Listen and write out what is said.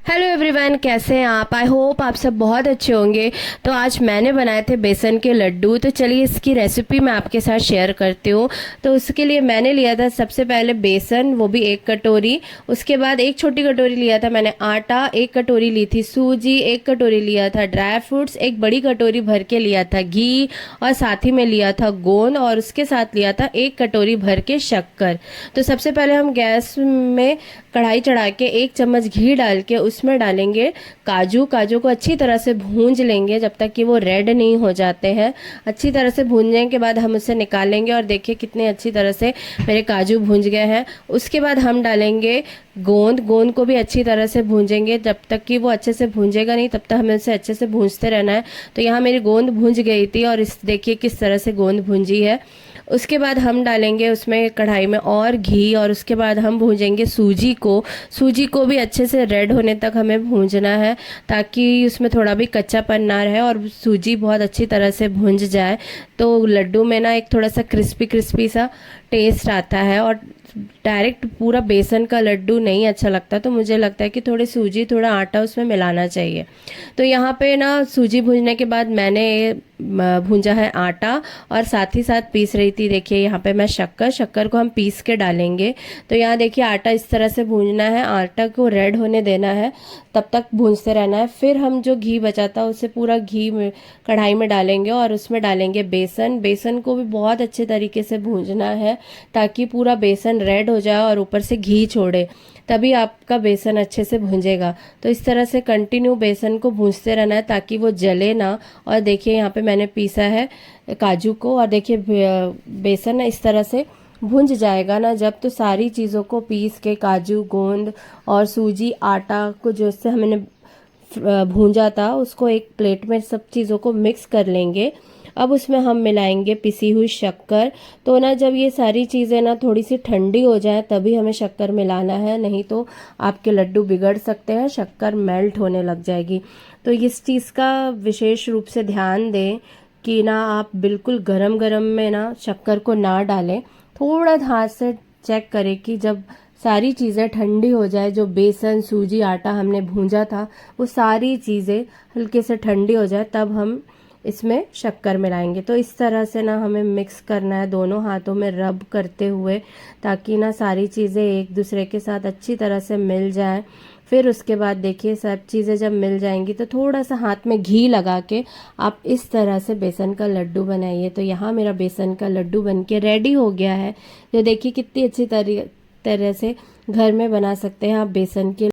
Hello everyone, कैसे हैं आप। आई होप आप सब बहुत अच्छे होंगे। तो आज मैंने बनाए थे बेसन के लड्डू। तो चलिए इसकी रेसिपी मैं आपके साथ शेयर करती हूँ। तो उसके लिए मैंने लिया था सबसे पहले बेसन, वो भी 1 कटोरी। उसके बाद एक छोटी कटोरी लिया था मैंने आटा, 1 कटोरी ली थी सूजी, 1 कटोरी लिया था ड्राई फ्रूट्स, एक बड़ी कटोरी भर के लिया था घी, और साथ ही में लिया था गोंद, और उसके साथ लिया था 1 कटोरी भर के शक्कर। तो सबसे पहले हम गैस में कढ़ाई चढ़ा के 1 चम्मच घी डाल के उसमें डालेंगे काजू। काजू को अच्छी तरह से भूंज लेंगे जब तक कि वो रेड नहीं हो जाते हैं। अच्छी तरह से भूंजने के बाद हम उसे निकालेंगे, और देखिए कितने अच्छी तरह से मेरे काजू भूंज गए हैं। उसके बाद हम डालेंगे गोंद। गोंद को भी अच्छी तरह से भूंजेंगे, जब तक कि वो अच्छे से भूंजेगा नहीं तब तक हमें उसे अच्छे से भूंजते रहना है। तो यहाँ मेरी गोंद भूंज गई थी, और इस देखिए किस तरह से गोंद भूंजी है। उसके बाद हम डालेंगे उसमें कढ़ाई में और घी, और उसके बाद हम भूंजेंगे सूजी को। सूजी को भी अच्छे से रेड होने तक हमें भूंजना है, ताकि उसमें थोड़ा भी कच्चापन ना रहे और सूजी बहुत अच्छी तरह से भूंज जाए। तो लड्डू में ना एक थोड़ा सा क्रिस्पी क्रिस्पी सा टेस्ट आता है, और डायरेक्ट पूरा बेसन का लड्डू नहीं अच्छा लगता। तो मुझे लगता है कि थोड़ी सूजी थोड़ा आटा उसमें मिलाना चाहिए। तो यहाँ पे ना सूजी भूनने के बाद मैंने भूंजा है आटा, और साथ ही साथ पीस रही थी देखिए यहाँ पे मैं शक्कर। शक्कर को हम पीस के डालेंगे। तो यहाँ देखिए आटा इस तरह से भूनना है, आटा को रेड होने देना है, तब तक भूनते रहना है। फिर हम जो घी बचा था उसे पूरा घी में कढ़ाई में डालेंगे, और उसमें डालेंगे बेसन। बेसन को भी बहुत अच्छे तरीके से भूनना है, ताकि पूरा बेसन रेड हो जाए और ऊपर से घी छोड़े, तभी आपका बेसन अच्छे से भूंजेगा। तो इस तरह से कंटिन्यू बेसन को भूंजते रहना है ताकि वो जले ना। और देखिए यहाँ पे मैंने पीसा है काजू को, और देखिए बेसन इस तरह से भुंज जाएगा ना जब, तो सारी चीज़ों को पीस के काजू, गोंद और सूजी, आटा को जो इससे हमने भूंजा था उसको एक प्लेट में सब चीज़ों को मिक्स कर लेंगे। अब उसमें हम मिलाएंगे पिसी हुई शक्कर। तो ना जब ये सारी चीज़ें ना थोड़ी सी ठंडी हो जाए तभी हमें शक्कर मिलाना है, नहीं तो आपके लड्डू बिगड़ सकते हैं, शक्कर मेल्ट होने लग जाएगी। तो इस चीज़ का विशेष रूप से ध्यान दें कि ना आप बिल्कुल गरम गरम में ना शक्कर को ना डालें। थोड़ा हाथ से चेक करें कि जब सारी चीज़ें ठंडी हो जाए, जो बेसन, सूजी, आटा हमने भूंजा था वो सारी चीज़ें हल्के से ठंडी हो जाए, तब हम इसमें शक्कर मिलाएंगे। तो इस तरह से ना हमें मिक्स करना है दोनों हाथों में रब करते हुए, ताकि ना सारी चीज़ें एक दूसरे के साथ अच्छी तरह से मिल जाएं। फिर उसके बाद देखिए सब चीज़ें जब मिल जाएंगी तो थोड़ा सा हाथ में घी लगा के आप इस तरह से बेसन का लड्डू बनाइए। तो यहाँ मेरा बेसन का लड्डू बन के रेडी हो गया है। तो देखिए कितनी अच्छी तरह से घर में बना सकते हैं आप बेसन के